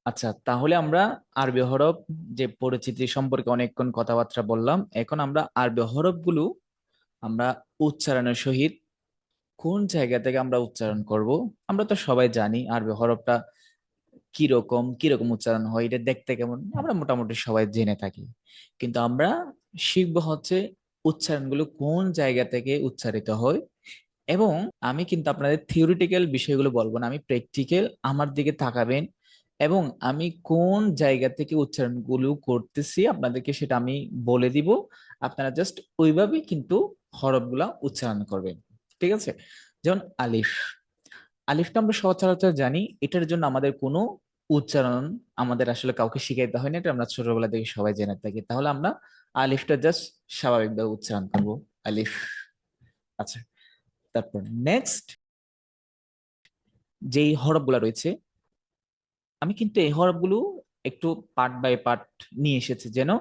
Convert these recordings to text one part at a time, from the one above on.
আচ্ছা, তাহলে আমরা আরবি হরফ যে পরিচিতি সম্পর্কে অনেকক্ষণ কথাবার্তা বললাম। এখন আমরা আরবি হরফগুলো আমরা উচ্চারণের সহিত কোন জায়গা থেকে আমরা উচ্চারণ করব। আমরা তো সবাই জানি আরবি হরফটা কিরকম কিরকম উচ্চারণ হয়, এটা দেখতে কেমন, আমরা মোটামুটি সবাই জেনে থাকি। কিন্তু আমরা শিখবো হচ্ছে উচ্চারণগুলো কোন জায়গা থেকে উচ্চারিত হয়। এবং আমি কিন্তু আপনাদের থিওরিটিক্যাল বিষয়গুলো বলবো না, আমি প্র্যাকটিক্যাল, আমার দিকে তাকাবেন এবং আমি কোন জায়গা থেকে উচ্চারণগুলো করতেছি আপনাদেরকে সেটা আমি বলে দিব। আপনারা জাস্ট ওইভাবেই কিন্তু হরফগুলা উচ্চারণ করবেন। ঠিক আছে? যেমন আলিফ। আলিফটা আমরা সচরাচর জানি, এটার জন্য আমাদের কোনো উচ্চারণ আমাদের আসলে কাউকে শিখাইতে হয় না, এটা আমরা ছোটবেলা থেকে সবাই জেনে থাকি। তাহলে আমরা আলিফটা জাস্ট স্বাভাবিকভাবে উচ্চারণ করবো, আলিফ। আচ্ছা, তারপর নেক্সট যেই হরফগুলো রয়েছে, আমি কিন্তু এই হরফগুলো একটু পার্ট বাই পার্ট নিয়ে এসেছি, যেন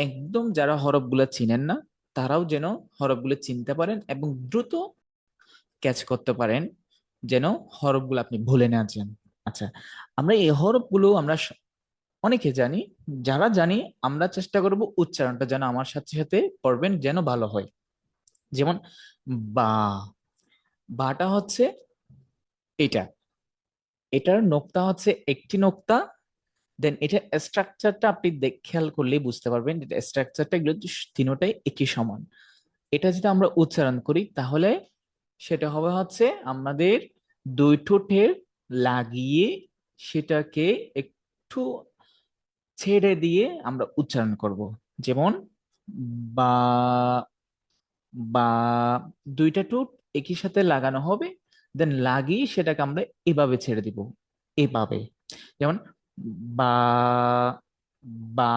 একদম যারা হরফগুলো চিনেন না তারাও যেন হরফগুলো চিনতে পারেন এবং দ্রুত ক্যাচ করতে পারেন, যেন হরফগুলো আপনি ভুলে না যান। আচ্ছা, আমরা এই হরফগুলো অনেকে জানি, যারা জানি আমরা চেষ্টা করব উচ্চারণটা যেন আমার সাথে সাথে পড়বেন, যেন ভালো হয়। যেমন বা, বাটা হচ্ছে এটা, এটার নোক্তা হচ্ছে একটি নোক্তা। দেন এটা স্ট্রাকচারটা আপনি খেয়াল করলেই বুঝতে পারবেন, এটা স্ট্রাকচারটা এগুলো তিনোটাই একই সমান। এটা যদি আমরা উচ্চারণ করি তাহলে সেটা হবে হচ্ছে আমাদের দুই ঠোঁটের লাগিয়ে সেটাকে একটু ছেড়ে দিয়ে আমরা উচ্চারণ করব। যেমন বা, বা, দুইটা ঠোঁট একই সাথে লাগানো হবে, দেন লাগিয়ে সেটাকে আমরা এভাবে ছেড়ে দিব, এভাবে। যেমন বা, বা।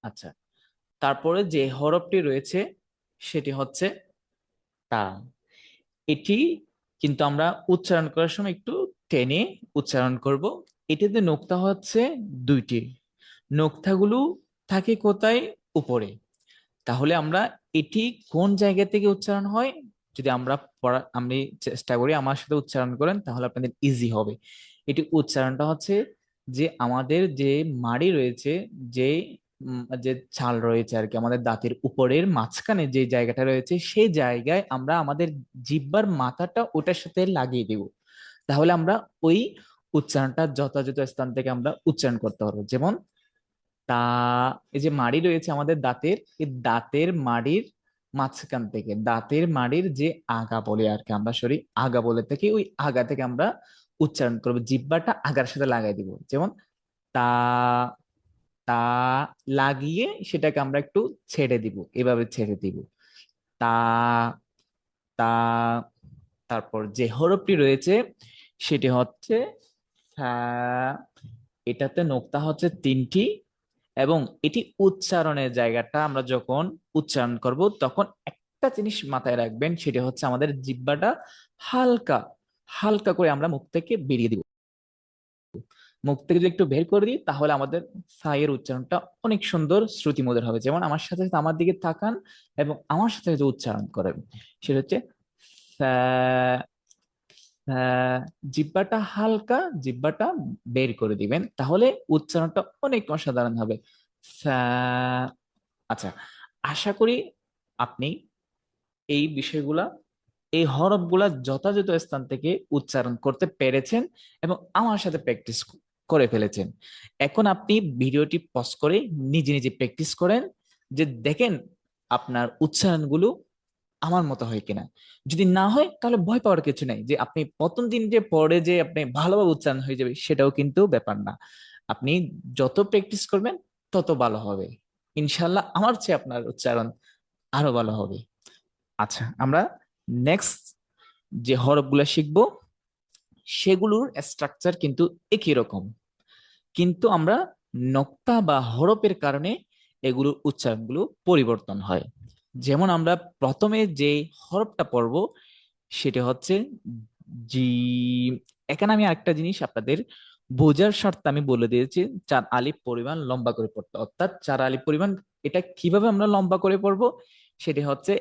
আচ্ছা, তারপরে যে হরফটি রয়েছে সেটি হচ্ছে তা। এটি কিন্তু আমরা উচ্চারণ করার সময় একটু টেনে উচ্চারণ করব। এটিতে নোক্তা হচ্ছে দুইটি, নোক্তাগুলো থাকে কোথায়? উপরে। তাহলে আমরা এটি কোন জায়গা থেকে উচ্চারণ হয়, যদি আমরা আমি চেষ্টা করি আমার সাথে উচ্চারণ করেন তাহলে আপনাদের ইজি হবে। এটি উচ্চারণটা হচ্ছে যে আমাদের যে মাড়ি রয়েছে, যে যে ছাল রয়েছে আর কি, আমাদের দাঁতের উপরের মাঝখানে যে জায়গাটা রয়েছে সেই জায়গায় আমরা আমাদের জিহ্বার মাথাটা ওটার সাথে লাগিয়ে দেব। তাহলে আমরা ওই উচ্চারণটা যথাযথ স্থান থেকে আমরা উচ্চারণ করতে পারবো। যেমন তা, এই যে মাড়ি রয়েছে আমাদের দাঁতের, এই দাঁতের মাড়ির মাঝখান থেকে, দাঁতের মাড়ির যে আগা বলে আর কি, আমরা সরি আগা বলে থেকে, ওই আগা থেকে আমরা উচ্চারণ করবো, জিহ্বাটা আগার সাথে লাগাই দিব। যেমন তা, তা, লাগিয়ে সেটাকে আমরা একটু ছেড়ে দিব, এভাবে ছেড়ে দিব, তা, তা। তারপর যে হরফটি রয়েছে সেটি হচ্ছে সা। এটাতে নোক্তা হচ্ছে তিনটি এবং এটি উচ্চারণের জায়গাটা আমরা যখন উচ্চারণ করব তখন একটা জিনিস মাথায় রাখবেন, সেটা হচ্ছে আমাদের জিহ্বাটা হালকা হালকা করে আমরা মুখ থেকে বেরিয়ে দিব। মুখ থেকে যদি একটু বের করে দিই তাহলে আমাদের সাইয়ের উচ্চারণটা অনেক সুন্দর শ্রুতিমধুর হবে। যেমন আমার সাথে সাথে আমার দিকে তাকান এবং আমার সাথে সাথে উচ্চারণ করেন, সেটা হচ্ছে সা। জিহ্বাটা হালকা, জিহ্বাটা বের করে দিবেন তাহলে উচ্চারণটা অনেক অসাধারণ হবে। সা। আচ্ছা, আশা করি আপনি এই বিষয়গুলা, এই হরফগুলা যথাযথ স্থান থেকে উচ্চারণ করতে পেরেছেন এবং আমার সাথে প্র্যাকটিস করে ফেলেছেন। এখন আপনি ভিডিওটি পজ করে নিজে নিজে প্র্যাকটিস করেন, যে দেখেন আপনার উচ্চারণগুলো আমার মতো হয় কিনা। যদি না হয় তাহলে ভয় পাওয়ার কিছু নাই, যে আপনি প্রথম দিন যে পরে যে আপনি ভালোভাবে উচ্চারণ হয়ে যাবে সেটাও কিন্তু ব্যাপার না। আপনি যত প্র্যাকটিস করবেন তত ভালো হবে। ইনশাল্লাহ আমার চেয়ে আপনার উচ্চারণ আরো ভালো হবে। আচ্ছা, আমরা নেক্সট যে হরফগুলো শিখবো সেগুলোর স্ট্রাকচার কিন্তু একই রকম, কিন্তু আমরা নক্তা বা হরফের কারণে এগুলোর উচ্চারণগুলো পরিবর্তন হয়। যেমন আমরা প্রথমে যে হরফটা পড়ব সেটা হচ্ছে জিম। এখানে আমি আরেকটা জিনিস আপনাদের বোঝার স্বার্থে আমি বলে দিয়েছি, 4 আলিফ পরিমাণ লম্বা করে পড়তে, অর্থাৎ 4 আলিফ পরিমাণ। এটা কিভাবে আমরা লম্বা করে পড়বো, সেটা হচ্ছে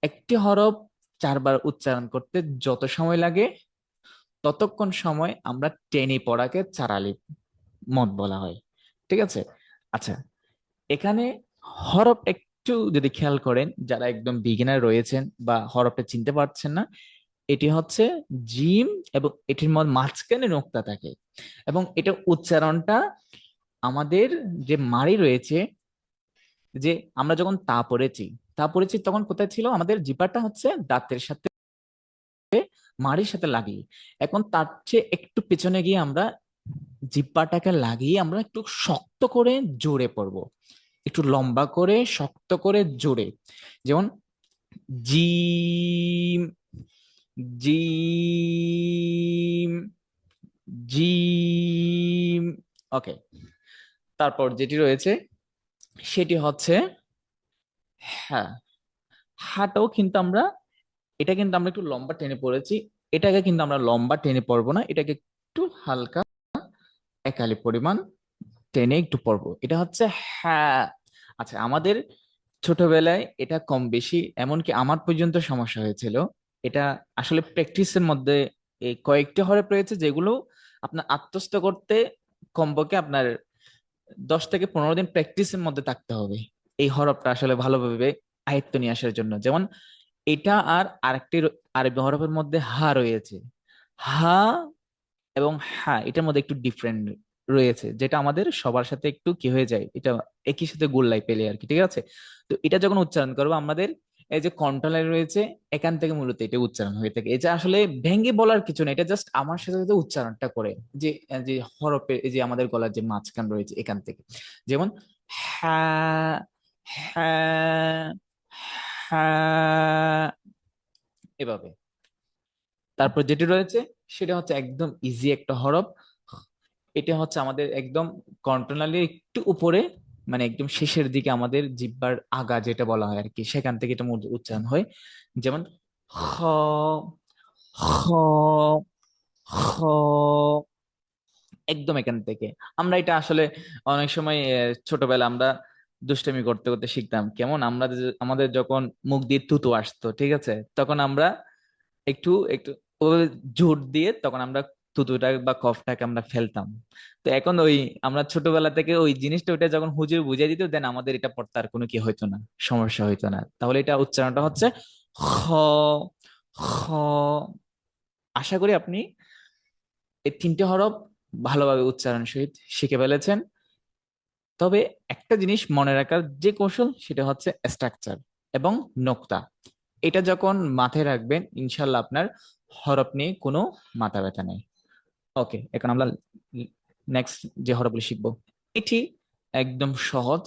একটি হরফ 4 বার উচ্চারণ করতে যত সময় লাগে ততক্ষণ সময় আমরা টেনে পড়াকে চারালি মত বলা হয়। ঠিক আছে। আচ্ছা, এখানে হরফ একটু যদি খেয়াল করেন, যারা একদম বিগিনার রয়েছেন বা হরফে চিনতে পারছেন না, এটি হচ্ছে জিম, এবং এটির মধ্যে মাঝখানে নোক্তা থাকে, এবং এটা উচ্চারণটা আমাদের যে মাড়ি রয়েছে, যে আমরা যখন তা পড়েছি তখন কোথায় ছিল, আমাদের জিপাটা হচ্ছে দাঁতের সাথে মাড়ির সাথে লাগিয়ে। এখন তার চেয়ে একটু পেছনে গিয়ে আমরা জিহ্বাটাকে লাগিয়ে আমরা একটু শক্ত করে জোরে পড়বো, একটু লম্বা করে শক্ত করে জোরে। যেমন জিম, জিম, জিম। ওকে, তারপর যেটি রয়েছে সেটি হচ্ছে হ্যাঁ। হাটাও কিন্তু আমরা, এটা কিন্তু আমরা একটু লম্বা টেনে পড়েছি, এটাকে কিন্তু আমরা লম্বা টেনে পড়বো না, এটাকে একটু হালকা একালি পরিমাণ টেনে একটু পড়বো, এটা হচ্ছে হ্যাঁ। আচ্ছা, আমাদের ছোটবেলায় এটা কম বেশি, এমনকি আমার পর্যন্ত সমস্যা হয়েছিল। এটা আসলে প্র্যাকটিসের মধ্যে এই কয়েকটি হরফ রয়েছে যেগুলো আপনার আত্মস্থ করতে কমপক্ষে আপনার 10 থেকে 15 দিন প্র্যাকটিসের মধ্যে থাকতে হবে এই হরফটা আসলে ভালোভাবে আয়ত্ত নিয়ে আসার জন্য। যেমন এটা আর আরেকটি আরবি হরফের মধ্যে হা রয়েছে, হা এবং হ্যাঁ, এটার মধ্যে একটু ডিফারেন্ট রয়েছে, যেটা আমাদের সবার সাথে একটু কি হয়ে যায়, এটা একই সাথে গোল্লাই পেলে আর কি। ঠিক আছে। তো এটা যখন উচ্চারণ করবো আমাদের এই যে কণ্ঠলাই রয়েছে, এখান থেকে মূলত এটা উচ্চারণ হয়ে থাকে। এটা আসলে ভেঙে বলার কিছু না, এটা জাস্ট আমার সাথে সাথে উচ্চারণটা করে, যে যে হরফে এই যে আমাদের গলার যে মাঝখান রয়েছে এখান থেকে। যেমন হ্যাঁ, হ্যাঁ, হ্যাঁ, এভাবে। তারপর যেটি রয়েছে সেটা হচ্ছে একদম ইজি একটা হরফ। এটা হচ্ছে আমাদের একদম কন্ট্রোনালি একটু উপরে, মানে একদম শেষের দিকে আমাদের জিহ্বার আগা যেটা বলা হয় আর কি, সেখান থেকে এটা উচ্চারণ হয়। যেমন খ, খ, খ, একদম এখান থেকে। আমরা এটা আসলে অনেক সময় ছোটবেলা আমরা দুষ্টামি করতে করতে শিখতাম, কেমন আমরা আমাদের যখন মুখ দিয়ে তুতু আসতো, ঠিক আছে, তখন আমরা একটু একটু ওভাবে জোর দিয়ে তখন আমরা থুতুটা বা কফটাকে আমরা ফেলতাম। তো এখন ওই আমরা ছোটবেলা থেকে ওই জিনিসটা, ওইটা যখন হুজুর বুঝিয়ে দিত, দেন আমাদের এটা পড়তে আর কোনো কি হইতো না, সমস্যা হইতো না। তাহলে এটা উচ্চারণটা হচ্ছে খ, খ। আশা করি আপনি এই 3টে হরফ ভালোভাবে উচ্চারণ সহিত শিখে ফেলেছেন। তবে একটা জিনিস মনে রাখার যে কৌশল, সেটা হচ্ছে স্ট্রাকচার এবং নোক্তা। এটা যখন মাথায় রাখবেন, ইনশাল্লাহ আপনার হরফ নিয়ে কোনো মাথা ব্যথা নেই। ওকে, এখন আমরা নেক্সট যে হরফগুলো শিখবো, এটি একদম সহজ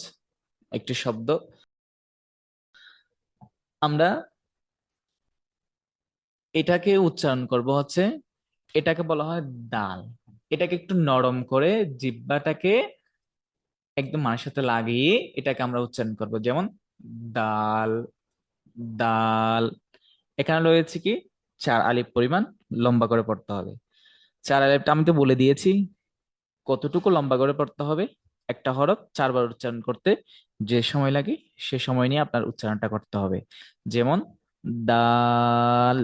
একটি শব্দ। আমরা এটাকে উচ্চারণ করব হচ্ছে, এটাকে বলা হয় দাল। এটাকে একটু নরম করে জিহ্বাটাকে একদম মায়ের সাথে লাগিয়ে এটাকে আমরা উচ্চারণ করব। যেমন দাল, দাল। এখানে রয়েছে কি 4 আলিফ পরিমাণ লম্বা করে পড়তে হবে। 4 আলিফটা আমি তো বলে দিয়েছি কতটুকু লম্বা করে পড়তে হবে। একটা হরফ 4 বার উচ্চারণ করতে যে সময় লাগে, সে সময় নিয়ে আপনার উচ্চারণটা করতে হবে। যেমন দাল।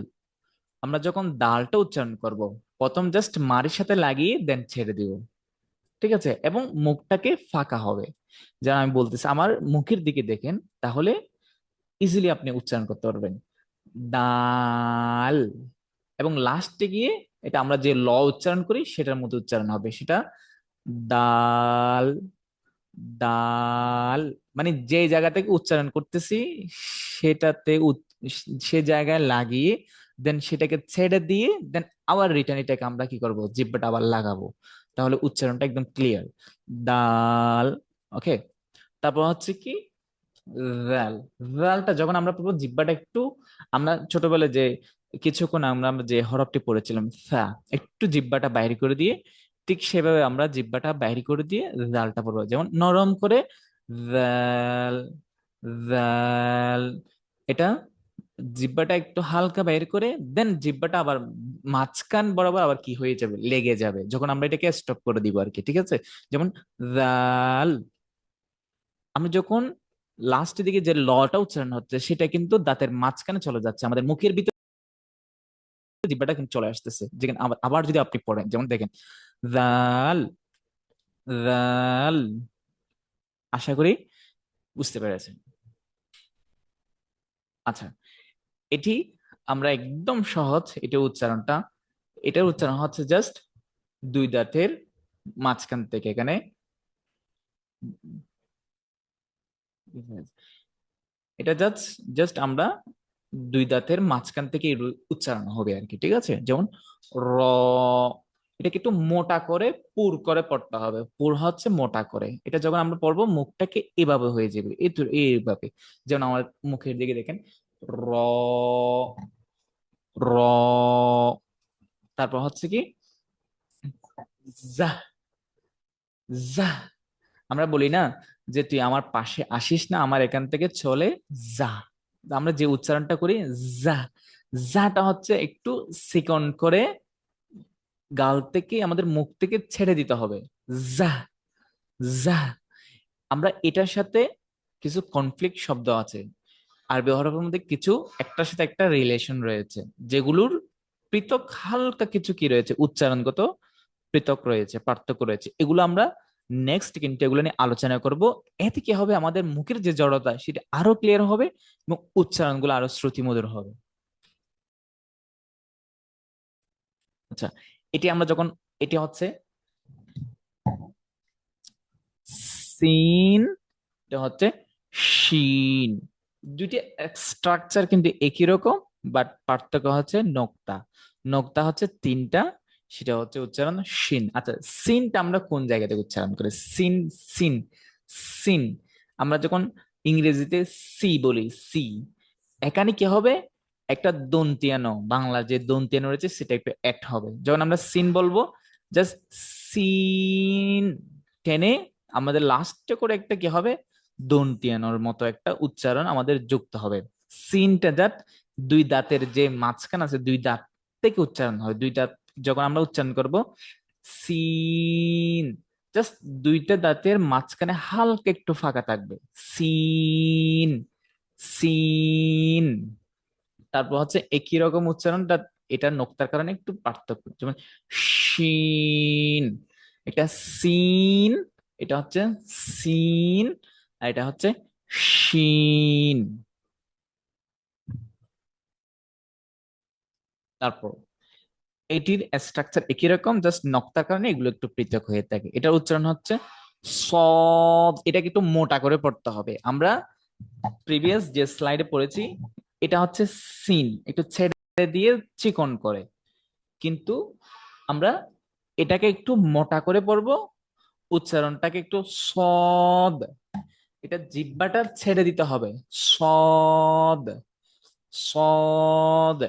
আমরা যখন দালটা উচ্চারণ করব, প্রথম জাস্ট মারির সাথে লাগিয়ে দেন ছেড়ে দিব। ঠিক আছে, এবং মুখটাকে ফাঁকা হবে। যেন আমি বলতেছি, আমার মুখের দিকে দেখেন, তাহলে ইজিলি আপনি উচ্চারণ করতে পারবেন দাল। এবং লাস্টে গিয়ে এটা আমরা যে ল উচ্চারণ করি সেটার মধ্যে উচ্চারণ হবে, সেটা দাল, দাল। মানে যে জায়গা থেকে উচ্চারণ করতেছি সেটাতে সে জায়গায় লাগিয়ে দেন সেটাকে ছেড়ে দিয়ে দেন আবার রিটার্ন এটাকে আমরা কি করব, জিহ্বাটা আবার লাগাবো। তাহলে উচ্চারণটা একদম ক্লিয়ার, দাল। ওকে। তারপর হচ্ছে কি ভ্যাল। ভ্যালটা যখন আমরা পড়বো, জিহ্বাটা একটু, আমরা ছোটবেলায় যে কিছুক্ষণ আমরা আমরা যে হরফটি পড়েছিলাম ফা, একটু জিহ্বাটা বাইরে করে দিয়ে, ঠিক সেভাবে আমরা জিহ্বাটা বাইরে করে দিয়ে ভ্যালটা পড়বো। যেমন নরম করে ভ্যাল, ভ্যাল। এটা জিহ্বাটা একটু হালকা বাইর করে দেন জিহ্বাটা আবার মাঝখান বরাবর আবার কি হয়ে যাবে, লেগে যাবে, যখন আমরা এটাকে স্টপ করে দিব আর কি। ঠিক আছে। যেমন ভ্যাল। আমি যখন লাস্টের দিকে যে লটা উচ্চারণ হচ্ছে সেটা কিন্তু দাঁতের মাঝখানে চলে যাচ্ছে, আমাদের মুখের ভিতরে জিব্বাটা কিন্তু চলে আসতেছে। যেখানে আবার আবার যদি আপনি পড়েন, যেমন দেখেন জাল, জাল, আশা করি বুঝতে পেরেছেন। আচ্ছা, এটি আমরা একদম সহজ এটা উচ্চারণটা। এটার উচ্চারণ হচ্ছে জাস্ট দুই দাঁতের মাঝখান থেকে এখানে, এটা জাস্ট জাস্ট আমরা দুই দাঁতের মাঝখান থেকে এর উচ্চারণ হবে আর কি, ঠিক আছে? যেমন র, এটাকে একটু মোটা করে পুর করে পড়তে হবে। পুর হচ্ছে মোটা করে, এটা যখন আমরা পড়বো মুখটাকে এভাবে হয়ে যাবে, এইভাবে। যেমন আমার মুখের দিকে দেখেন, র, র, তারপর হচ্ছে কি জা, জা। আমরা বলি না যে তুই আমার পাশে আসিস না, আমার এখান থেকে চলে যা। আমরা যে উচ্চারণটা করি যা, যাটা হচ্ছে একটু সেকেন্ড করে গাল থেকে আমাদের মুখ থেকে ছেড়ে দিতে হবে। যা, যা। আমরা এটার সাথে কিছু কনফ্লিক্ট শব্দ আছে আরবি হরফের মধ্যে, কিছু একটার সাথে একটা রিলেশন রয়েছে, যেগুলোর পৃথক হালকা কিছু কি রয়েছে, উচ্চারণগত পৃথক রয়েছে, পার্থক্য রয়েছে। এগুলো আমরা নেক্সট কিন্তু এগুলো নিয়ে আলোচনা করব। এতে কি হবে, আমাদের মুখের যে জড়তা সেটা আরো ক্লিয়ার হবে এবং উচ্চারণগুলো আরো শ্রুতিমধুর হবে। আচ্ছা, এটি আমরা যখন, এটি হচ্ছে সিন, এটা হচ্ছে শিন। দুইটি স্ট্রাকচার কিন্তু একই রকম, বাট পার্থক্য হচ্ছে নোক্তা। নোক্তা হচ্ছে তিনটা, সেটা হচ্ছে উচ্চারণ শিন। আচ্ছা, সিনটা আমরা কোন জায়গা থেকে উচ্চারণ করি? Sin, sin, sin. আমরা যখন ইংরেজিতে সি বলি, সি, এখানে কি হবে, একটা দন্তিয়ানো, বাংলা যে দন্তিয়ানো রয়েছে সেটা একটু অ্যাড হবে। যখন আমরা সিন বলবো, জাস্ট সিন টেনে আমাদের লাস্টে করে একটা কি হবে, দন্তিয়ানোর মতো একটা উচ্চারণ আমাদের যুক্ত হবে। সিনটা যাত দুই দাঁতের যে মাঝখান আছে, দুই দাঁত থেকে উচ্চারণ হয়। দুই দাঁত যখন আমরা উচ্চারণ করব সিন, জাস্ট দুইটা দাঁতের মাঝখানে হালকা একটু ফাঁকা থাকবে, সিন, সিন। তারপর হচ্ছে একই রকম উচ্চারণটা, এটা নোক্তার কারণে একটু পার্থক্য, যেমন শিন, এটা সিন, এটা হচ্ছে সিন, আর এটা হচ্ছে শিন। তারপর এটির স্ট্রাকচার একই রকম, জাস্ট নক্তার কারণে এগুলো একটু পৃথক হয়ে থাকে। এটার উচ্চারণ হচ্ছে সব, এটাকে একটু মোটা করে পড়তে হবে। আমরা প্রিভিয়াস যে স্লাইডে পড়েছি, এটা হচ্ছে সিন, একটু ছেড়ে দিয়ে চিকন করে, কিন্তু আমরা এটাকে একটু মোটা করে পড়বো, উচ্চারণটাকে একটু সদ, এটা জিহ্বাটা ছেড়ে দিতে হবে, সদ, সদ।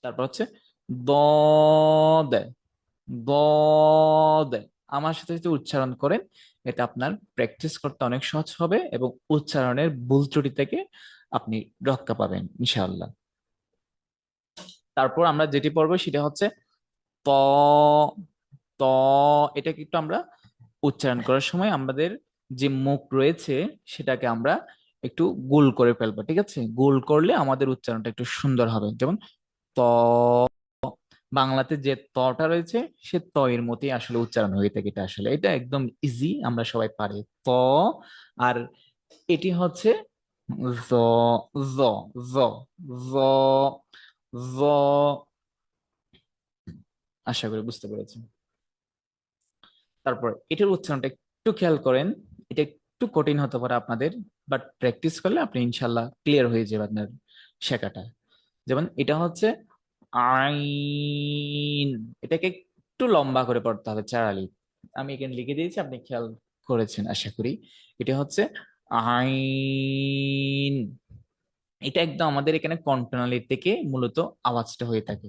তারপর হচ্ছে দদ, দদ। আমার সাথে যদি উচ্চারণ করেন, এটা আপনার প্র্যাকটিস করতে অনেক সহজ হবে এবং উচ্চারণের ভুল ত্রুটি থেকে আপনি রক্ষা পাবেন ইনশাআল্লাহ। তারপর আমরা যেটি পড়বো সেটা হচ্ছে ত, ত। এটাকে একটু আমরা উচ্চারণ করার সময় আমাদের যে মুখ রয়েছে সেটাকে আমরা একটু গোল করে ফেলবো, ঠিক আছে? গোল করলে আমাদের উচ্চারণটা একটু সুন্দর হবে। যেমন ত, বাংলাতে যে তটা রয়েছে সে ত এর মতোই আসলে উচ্চারণ হয়ে থাকে। এটা আসলে এটা একদম ইজি, আমরা সবাই পারি ত। আর এটি হচ্ছে জ, জ, জ, জ, জ। আশা করি বুঝতে পেরেছেন। তারপর এটার উচ্চারণটা একটু খেয়াল করেন, এটা একটু কঠিন হতে পারে আপনাদের, বাট প্র্যাকটিস করলে আপনি ইনশাল্লাহ ক্লিয়ার হয়ে যাবে আপনার শেখাটা। যেমন এটা হচ্ছে আইন, এটাকে একটু লম্বা করে পড়তে হবে, চারালি। আমি এখানে লিখে দিয়েছি, আপনি খেয়াল করেছেন আশা করি। এটা হচ্ছে আইন। এটা একদম আমাদের এখানে কন্ট্রোনালি থেকে মূলত আওয়াজটা হয়ে থাকে।